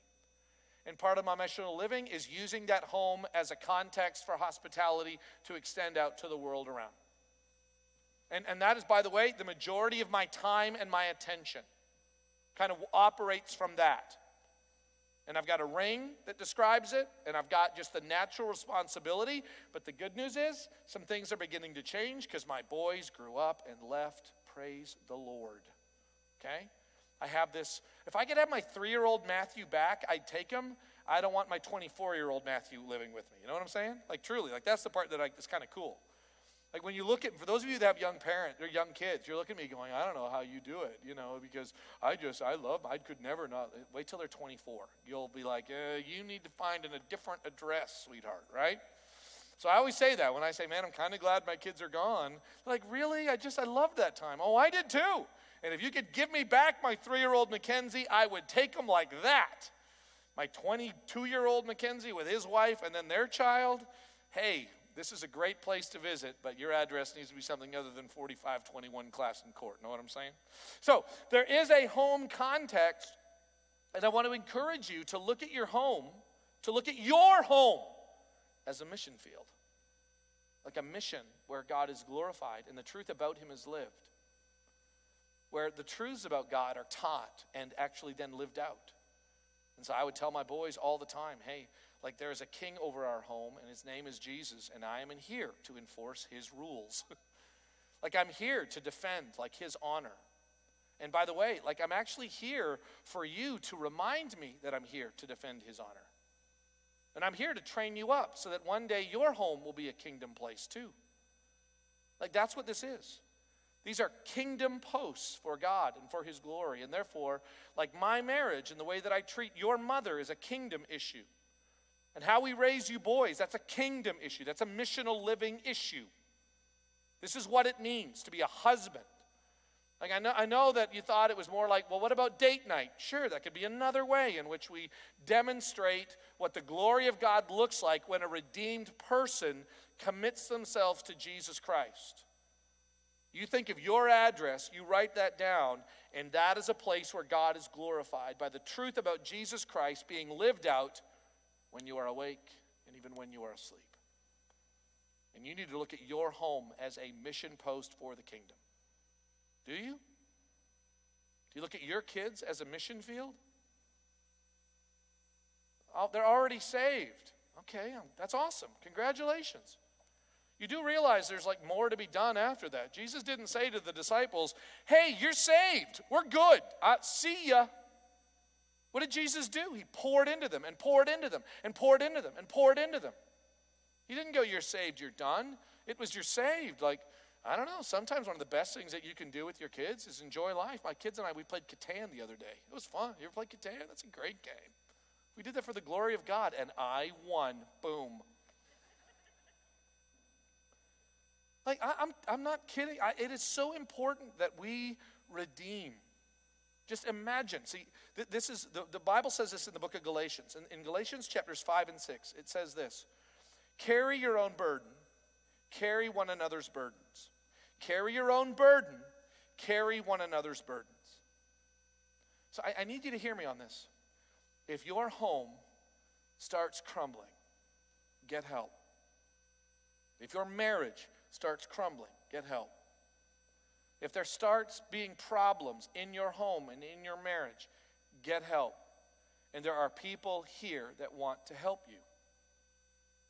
And part of my missional living is using that home as a context for hospitality to extend out to the world around. And that is, by the way, the majority of my time and my attention kind of operates from that. And I've got a ring that describes it, and I've got just the natural responsibility. But the good news is, some things are beginning to change because my boys grew up and left. Praise the Lord. Okay? I have this, if I could have my 3-year-old Matthew back, I'd take him. I don't want my 24-year-old Matthew living with me. You know what I'm saying? Like truly, like that's the part that is kind of cool. Like when you look at, for those of you that have young parents or young kids, you're looking at me going, I don't know how you do it, you know, because I could never not. Wait till they're 24. You'll be like, you need to find a different address, sweetheart, right? So I always say that when I say, man, I'm kind of glad my kids are gone. They're like, really? I loved that time. Oh, I did too. And if you could give me back my 3-year-old Mackenzie, I would take them like that. My 22-year-old Mackenzie with his wife and then their child, hey, this is a great place to visit, but your address needs to be something other than 4521 Classen Court. Know what I'm saying? So there is a home context, and I want to encourage you to look at your home, as a mission field. Like a mission where God is glorified and the truth about him is lived. Where the truths about God are taught and actually then lived out. And so I would tell my boys all the time, hey, like there is a king over our home and his name is Jesus, and I am in here to enforce his rules. Like I'm here to defend like his honor. And by the way, like I'm actually here for you to remind me that I'm here to defend his honor. And I'm here to train you up so that one day your home will be a kingdom place too. Like that's what this is. These are kingdom posts for God and for his glory. And therefore, like my marriage and the way that I treat your mother is a kingdom issue. And how we raise you boys, that's a kingdom issue. That's a missional living issue. This is what it means to be a husband. Like I know that you thought it was more like, well, what about date night? Sure, that could be another way in which we demonstrate what the glory of God looks like when a redeemed person commits themselves to Jesus Christ. You think of your address, you write that down, and that is a place where God is glorified by the truth about Jesus Christ being lived out when you are awake and even when you are asleep. And you need to look at your home as a mission post for the kingdom. Do you? Do you look at your kids as a mission field? Oh, they're already saved. Okay, that's awesome. Congratulations. You do realize there's like more to be done after that. Jesus didn't say to the disciples, hey, you're saved. We're good. See ya. What did Jesus do? He poured into them and poured into them and poured into them and poured into them. He didn't go, you're saved, you're done. It was you're saved. Like, I don't know, sometimes one of the best things that you can do with your kids is enjoy life. My kids and I, we played Catan the other day. It was fun. You ever played Catan? That's a great game. We did that for the glory of God, and I won. Boom. Like, I'm not kidding. It is so important that we redeem. Just imagine. See, this is, the Bible says this in the book of Galatians. In Galatians chapters 5 and 6, it says this. Carry your own burden. Carry one another's burdens. Carry your own burden. Carry one another's burdens. So I need you to hear me on this. If your home starts crumbling, get help. If your marriage starts crumbling, get help. If there starts being problems in your home and in your marriage, get help. And there are people here that want to help you.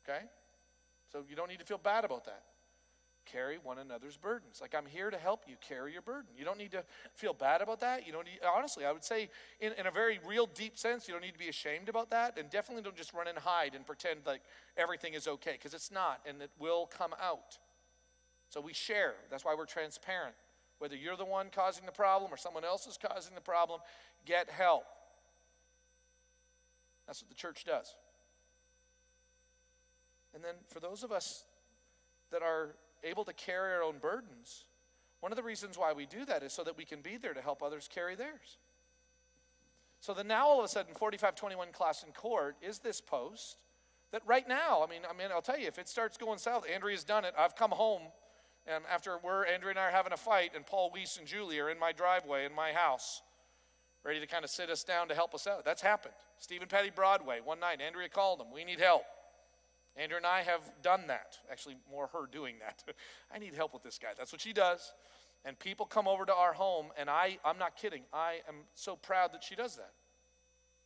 Okay? So you don't need to feel bad about that. Carry one another's burdens. Like I'm here to help you carry your burden. You don't need to feel bad about that. You don't need, honestly, I would say in a very real deep sense, you don't need to be ashamed about that. And definitely don't just run and hide and pretend like everything is okay, because it's not, and it will come out. So we share. That's why we're transparent. Whether you're the one causing the problem or someone else is causing the problem, get help. That's what the church does. And then for those of us that are able to carry our own burdens, one of the reasons why we do that is so that we can be there to help others carry theirs. So then now all of a sudden 4521 Class in Court is this post that right now, I mean, I'll tell you, if it starts going south, Andrea's done it. I've come home and after Andrea and I are having a fight, and Paul Weiss and Julie are in my driveway in my house, ready to kind of sit us down to help us out. That's happened. Steve and Patty Broadway, one night, Andrea called them. We need help. Andrea and I have done that. Actually, more her doing that. I need help with this guy. That's what she does. And people come over to our home, and I'm not kidding. I am so proud that she does that.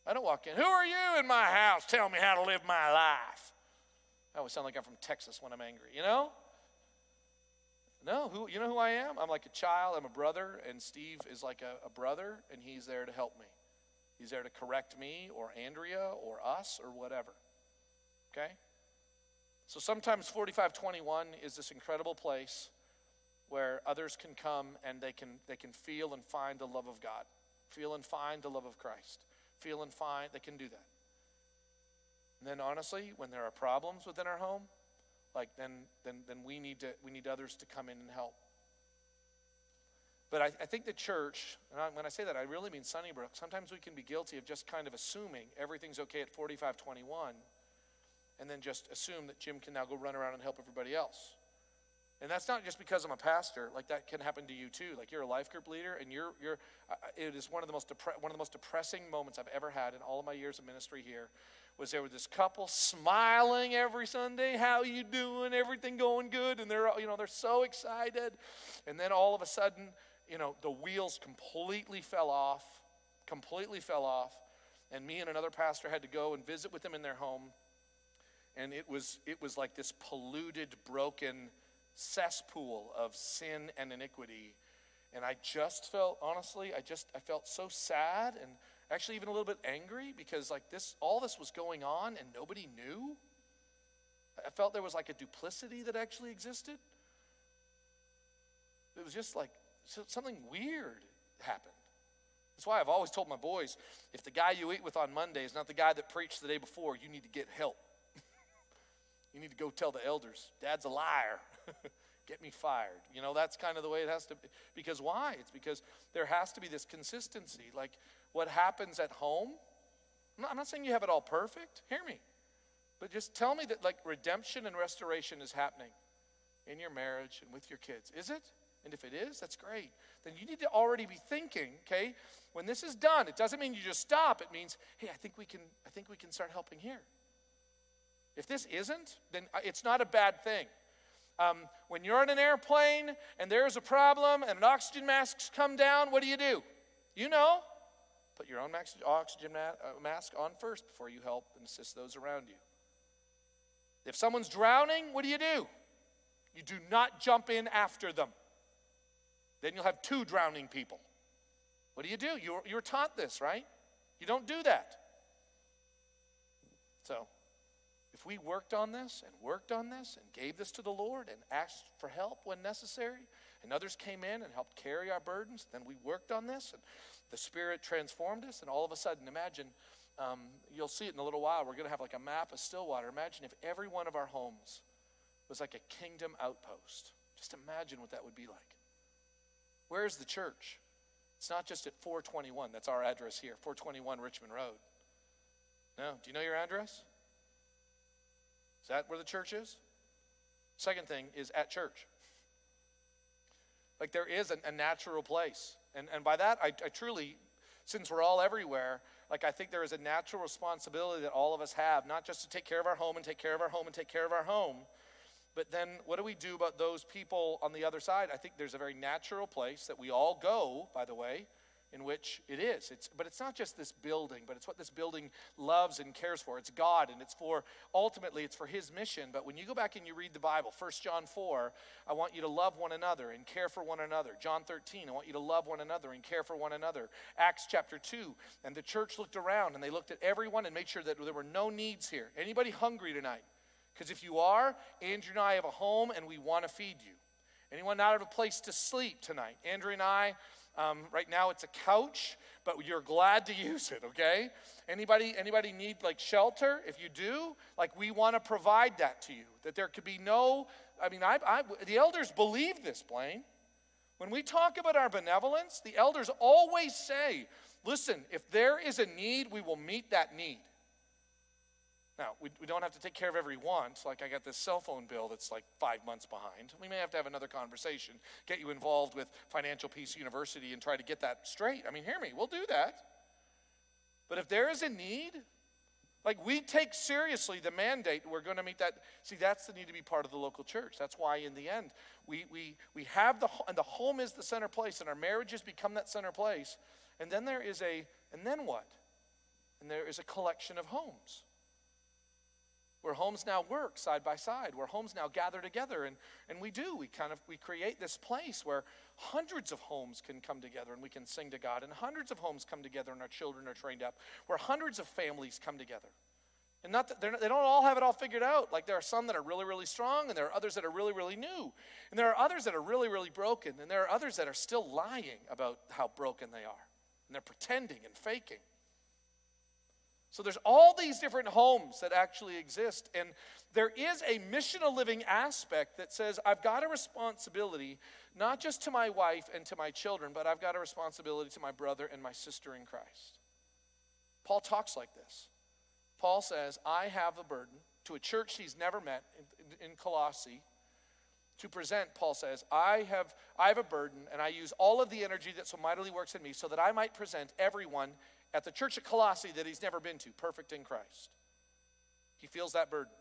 I don't walk in, who are you in my house? Tell me how to live my life. I always sound like I'm from Texas when I'm angry, you know? No, you know who I am? I'm like a child. I'm a brother, and Steve is like a brother, and he's there to help me. He's there to correct me or Andrea or us or whatever, okay? So sometimes 4521 is this incredible place where others can come and they can feel and find the love of God, feel and find the love of Christ, feel and find, they can do that. And then honestly, when there are problems within our home, like then we need others to come in and help. But I think the church, and when I say that, I really mean Sunnybrook. Sometimes we can be guilty of just kind of assuming everything's okay at 4521, and then just assume that Jim can now go run around and help everybody else. And that's not just because I'm a pastor. Like that can happen to you too. Like you're a life group leader, and it is one of the most depressing moments I've ever had in all of my years of ministry here. Was there with this couple smiling every Sunday, how you doing, everything going good, and they're so excited, and then all of a sudden, the wheels completely fell off, and me and another pastor had to go and visit with them in their home, and it was like this polluted, broken cesspool of sin and iniquity, and I just felt, honestly, I felt so sad and actually even a little bit angry because all this was going on and nobody knew. I felt there was like a duplicity that actually existed. It was just like something weird happened. That's why I've always told my boys, if the guy you eat with on Monday is not the guy that preached the day before, you need to get help. You need to go tell the elders, Dad's a liar. Get me fired. That's kind of the way it has to be. Because why? It's because there has to be this consistency. Like what happens at home, I'm not saying you have it all perfect. Hear me. But just tell me that like redemption and restoration is happening in your marriage and with your kids. Is it? And if it is, that's great. Then you need to already be thinking, okay, when this is done, it doesn't mean you just stop. It means, hey, I think we can start helping here. If this isn't, then it's not a bad thing. When you're on an airplane and there's a problem and an oxygen mask's come down, what do? Put your own oxygen mask on first before you help and assist those around you. If someone's drowning, what do? You do not jump in after them. Then you'll have two drowning people. What do? You're taught this, right? You don't do that. So, if we worked on this and gave this to the Lord and asked for help when necessary, and others came in and helped carry our burdens, then we worked on this and the Spirit transformed us, and all of a sudden, imagine, you'll see it in a little while, we're going to have like a map of Stillwater. Imagine if every one of our homes was like a kingdom outpost. Just imagine what that would be like. Where's the church? It's not just at 421. That's our address here, 421 Richmond Road. No, do you know your address? Is that where the church is? Second thing is at church. Like there is a natural place. And by that, I truly, since we're all everywhere, like I think there is a natural responsibility that all of us have, not just to take care of our home and take care of our home and take care of our home, but then what do we do about those people on the other side? I think there's a very natural place that we all go, by the way, in which it is. But it's not just this building, but it's what this building loves and cares for. It's God, and ultimately it's for His mission. But when you go back and you read the Bible, 1 John 4, I want you to love one another and care for one another. John 13, I want you to love one another and care for one another. Acts chapter 2, and the church looked around and they looked at everyone and made sure that there were no needs here. Anybody hungry tonight? Because if you are, Andrew and I have a home and we want to feed you. Anyone not have a place to sleep tonight? Andrew and I, right now it's a couch, but you're glad to use it, okay? Anybody need like shelter? If you do, like we want to provide that to you. That there could be no, the elders believe this, Blaine. When we talk about our benevolence, the elders always say, listen, if there is a need, we will meet that need. Now, we don't have to take care of every want. Like I got this cell phone bill that's like 5 months behind. We may have to have another conversation, get you involved with Financial Peace University and try to get that straight. I mean, hear me, we'll do that. But if there is a need, like we take seriously the mandate, we're going to meet that. See, that's the need to be part of the local church. That's why in the end, we have and the home is the center place, and our marriages become that center place. And then and then what? And there is a collection of homes. Where homes now work side by side, where homes now gather together, and we create this place where hundreds of homes can come together and we can sing to God, and hundreds of homes come together and our children are trained up, where hundreds of families come together. And not that they don't all have it all figured out. Like there are some that are really, really strong, and there are others that are really, really new. And there are others that are really, really broken, and there are others that are still lying about how broken they are. And they're pretending and faking. So there's all these different homes that actually exist, and there is a missional living aspect that says I've got a responsibility not just to my wife and to my children, but I've got a responsibility to my brother and my sister in Christ. Paul talks like this. Paul says, I have a burden to a church he's never met in Colossae to present. Paul says, I have a burden, and I use all of the energy that so mightily works in me so that I might present everyone at the church of Colossae that he's never been to, perfect in Christ. He feels that burden.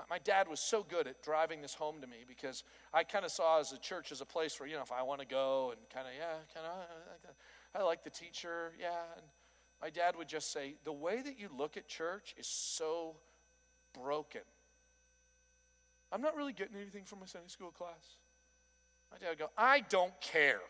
My dad was so good at driving this home to me because I kind of saw as a church as a place where, if I want to go and I like the teacher, And my dad would just say, the way that you look at church is so broken. I'm not really getting anything from my Sunday school class. My dad would go, I don't care.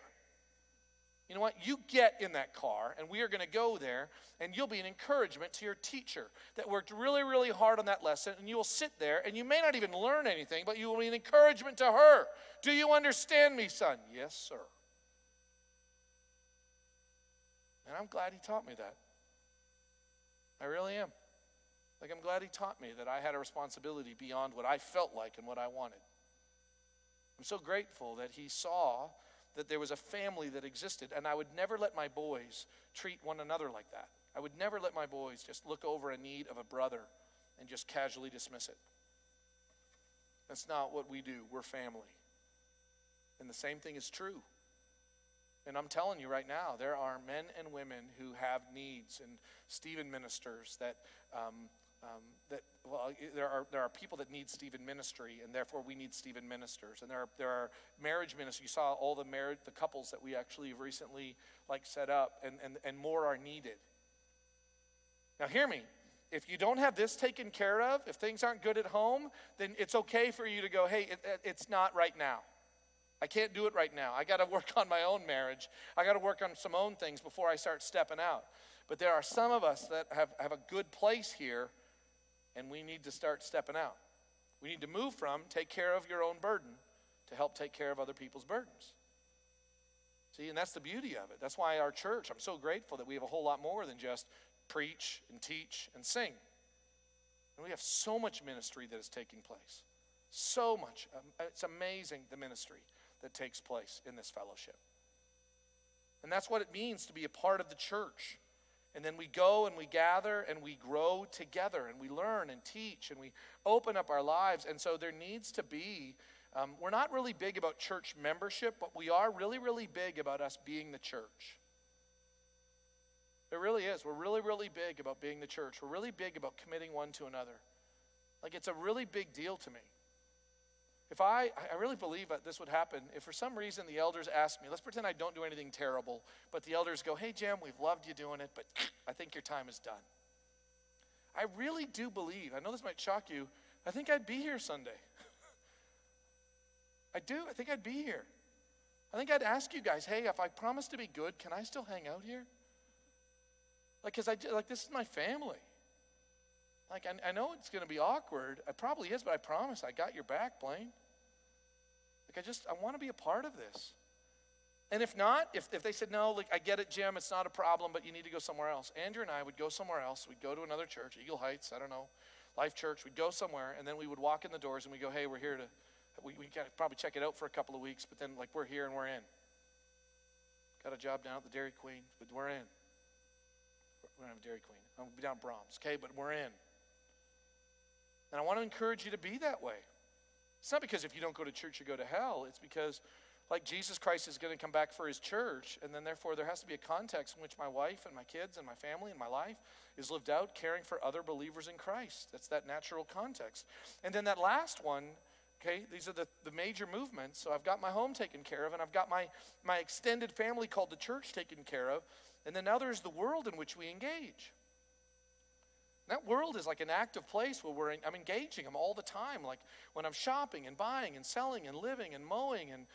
You know what? You get in that car, and we are going to go there, and you'll be an encouragement to your teacher that worked really, really hard on that lesson, and you will sit there, and you may not even learn anything, but you will be an encouragement to her. Do you understand me, son? Yes, sir. And I'm glad he taught me that. I really am. Like, I'm glad he taught me that I had a responsibility beyond what I felt like and what I wanted. I'm so grateful that he saw that there was a family that existed, and I would never let my boys treat one another like that. I would never let my boys just look over a need of a brother and just casually dismiss it. That's not what we do. We're family. And the same thing is true. And I'm telling you right now, there are men and women who have needs, and Stephen ministers that there are people that need Stephen ministry, and therefore we need Stephen ministers. And there are marriage ministers. You saw all the couples that we actually have recently set up, and more are needed. Now hear me. If you don't have this taken care of, if things aren't good at home, then it's okay for you to go, hey, it's not right now. I can't do it right now. I got to work on my own marriage. I got to work on some own things before I start stepping out. But there are some of us that have a good place here, and we need to start stepping out. We need to move from take care of your own burden to help take care of other people's burdens. See, and that's the beauty of it. That's why our church, I'm so grateful that we have a whole lot more than just preach and teach and sing. And we have so much ministry that is taking place. So much. It's amazing, the ministry that takes place in this fellowship. And that's what it means to be a part of the church. And then we go and we gather and we grow together and we learn and teach and we open up our lives. And so there needs to be, we're not really big about church membership, but we are really, really big about us being the church. It really is. We're really, really big about being the church. We're really big about committing one to another. Like, it's a really big deal to me. If I really believe that this would happen, if for some reason the elders ask me, let's pretend I don't do anything terrible, but the elders go, hey, Jim, we've loved you doing it, but I think your time is done. I really do believe, I know this might shock you, I think I'd be here Sunday. I do. I think I'd be here. I think I'd ask you guys, hey, if I promise to be good, can I still hang out here? Because this is my family. I know it's going to be awkward. It probably is, but I promise I got your back, Blaine. Like, I want to be a part of this. And if not, if they said, no, like, I get it, Jim, it's not a problem, but you need to go somewhere else. Andrew and I would go somewhere else. We'd go to another church, Eagle Heights, I don't know, Life Church. We'd go somewhere, and then we would walk in the doors, and we'd go, hey, we're here to, we got to probably check it out for a couple of weeks, but then, like, we're here and we're in. Got a job down at the Dairy Queen, but we're in. We don't have a Dairy Queen. I'm going to be down at Brahms, okay, but we're in. And I want to encourage you to be that way. It's not because if you don't go to church, you go to hell. It's because, like, Jesus Christ is going to come back for his church, and then therefore there has to be a context in which my wife and my kids and my family and my life is lived out caring for other believers in Christ. That's that natural context. And then that last one, okay, these are the major movements. So I've got my home taken care of, and I've got my extended family called the church taken care of, and then now there's the world in which we engage. That world is like an active place where I'm engaging them all the time. Like when I'm shopping and buying and selling and living and mowing and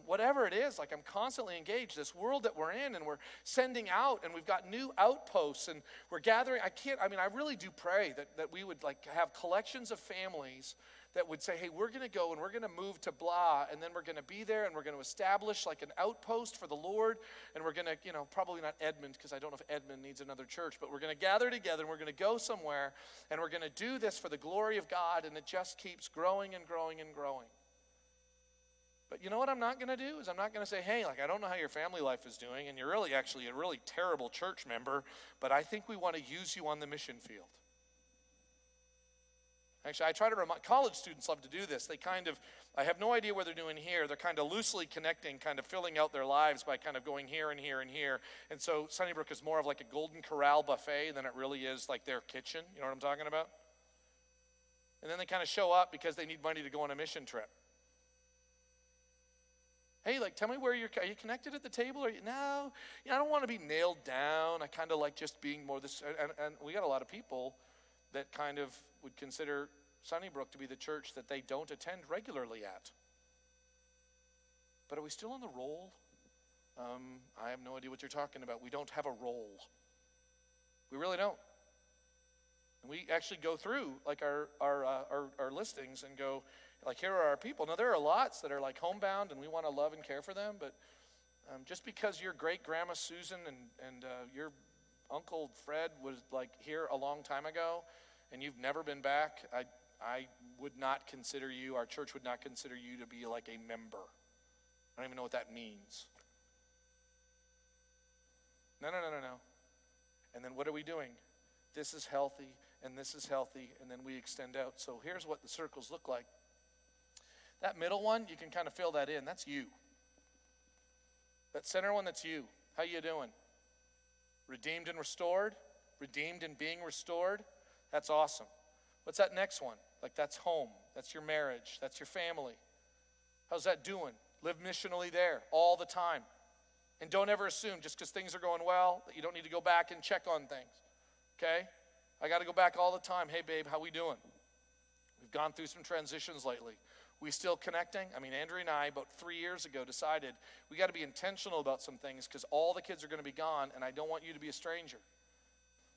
whatever it is, like I'm constantly engaged. This world that we're in, and we're sending out, and we've got new outposts, and we're gathering. I really do pray that we would like have collections of families that would say, hey, we're going to go and we're going to move to blah, and then we're going to be there, and we're going to establish like an outpost for the Lord, and we're going to, probably not Edmond, because I don't know if Edmond needs another church, but we're going to gather together, and we're going to go somewhere, and we're going to do this for the glory of God, and it just keeps growing and growing and growing. But you know what I'm not going to do is I'm not going to say, hey, like I don't know how your family life is doing, and you're really actually a really terrible church member, but I think we want to use you on the mission field. Actually, I try to remind, college students love to do this. They I have no idea what they're doing here. They're kind of loosely connecting, kind of filling out their lives by kind of going here and here and here. And so Sunnybrook is more of like a Golden Corral buffet than it really is like their kitchen. You know what I'm talking about? And then they kind of show up because they need money to go on a mission trip. Hey, like, tell me are you connected at the table? Or no, I don't want to be nailed down. I kind of like just being more this, and we got a lot of people that kind of would consider Sunnybrook to be the church that they don't attend regularly at. But are we still on the roll? I have no idea what you're talking about. We don't have a roll. We really don't. And we actually go through like our listings and go, like, here are our people. Now, there are lots that are like homebound, and we want to love and care for them, but just because your great-grandma Susan and your Uncle Fred was like here a long time ago, and you've never been back, I would not consider you, our church would not consider you to be like a member. I don't even know what that means. No. And then what are we doing? This is healthy, and this is healthy, and then we extend out. So here's what the circles look like. That middle one, you can kind of fill that in. That's you. That center one, that's you. How you doing? Redeemed and restored? Redeemed and being restored? That's awesome. What's that next one? Like, that's home. That's your marriage. That's your family. How's that doing? Live missionally there all the time. And don't ever assume just because things are going well that you don't need to go back and check on things. Okay? I got to go back all the time. Hey, babe, how we doing? We've gone through some transitions lately. We still connecting? Andrew and I, about 3 years ago, decided we got to be intentional about some things because all the kids are going to be gone, and I don't want you to be a stranger.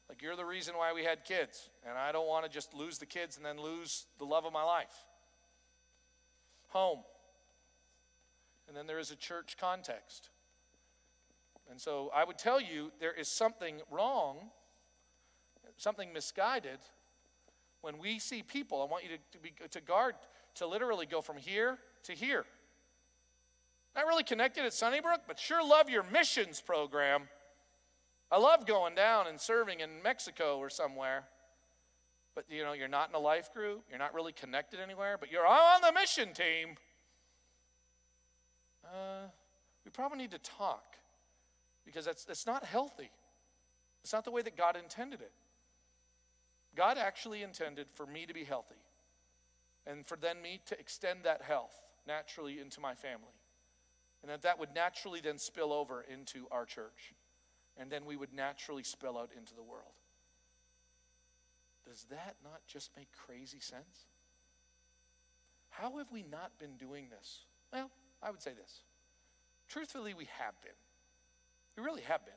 Like, you're the reason why we had kids, and I don't want to just lose the kids and then lose the love of my life. Home. And then there is a church context. And so I would tell you there is something wrong, something misguided, when we see people. I want you to guard, to literally go from here to here. Not really connected at Sunnybrook, but sure love your missions program. I love going down and serving in Mexico or somewhere. But, you're not in a life group. You're not really connected anywhere, but you're on the mission team. We probably need to talk because that's not healthy. It's not the way that God intended it. God actually intended for me to be healthy and for then me to extend that health naturally into my family. And that would naturally then spill over into our church. And then we would naturally spill out into the world. Does that not just make crazy sense? How have we not been doing this? Well, I would say this. Truthfully, we have been. We really have been.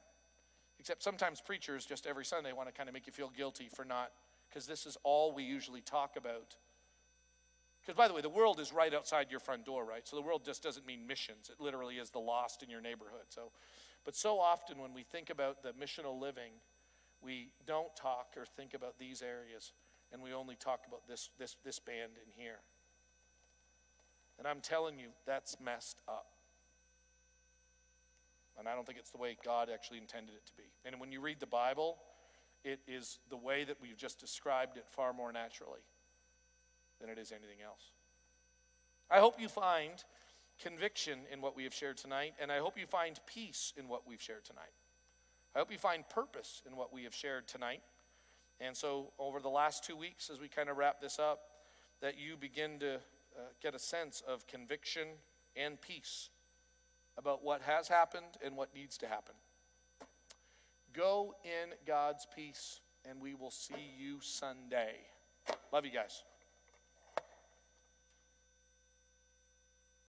Except sometimes preachers just every Sunday want to kind of make you feel guilty for not, because this is all we usually talk about. Because, by the way, the world is right outside your front door, right? So the world just doesn't mean missions. It literally is the lost in your neighborhood. But so often when we think about the missional living, we don't talk or think about these areas, and we only talk about this band in here. And I'm telling you, that's messed up. And I don't think it's the way God actually intended it to be. And when you read the Bible, it is the way that we've just described it far more naturally than it is anything else. I hope you find conviction in what we have shared tonight, and I hope you find peace in what we've shared tonight. I hope you find purpose in what we have shared tonight. And so over the last 2 weeks, as we kind of wrap this up, that you begin to get a sense of conviction and peace about what has happened and what needs to happen. Go in God's peace, and we will see you Sunday. Love you guys.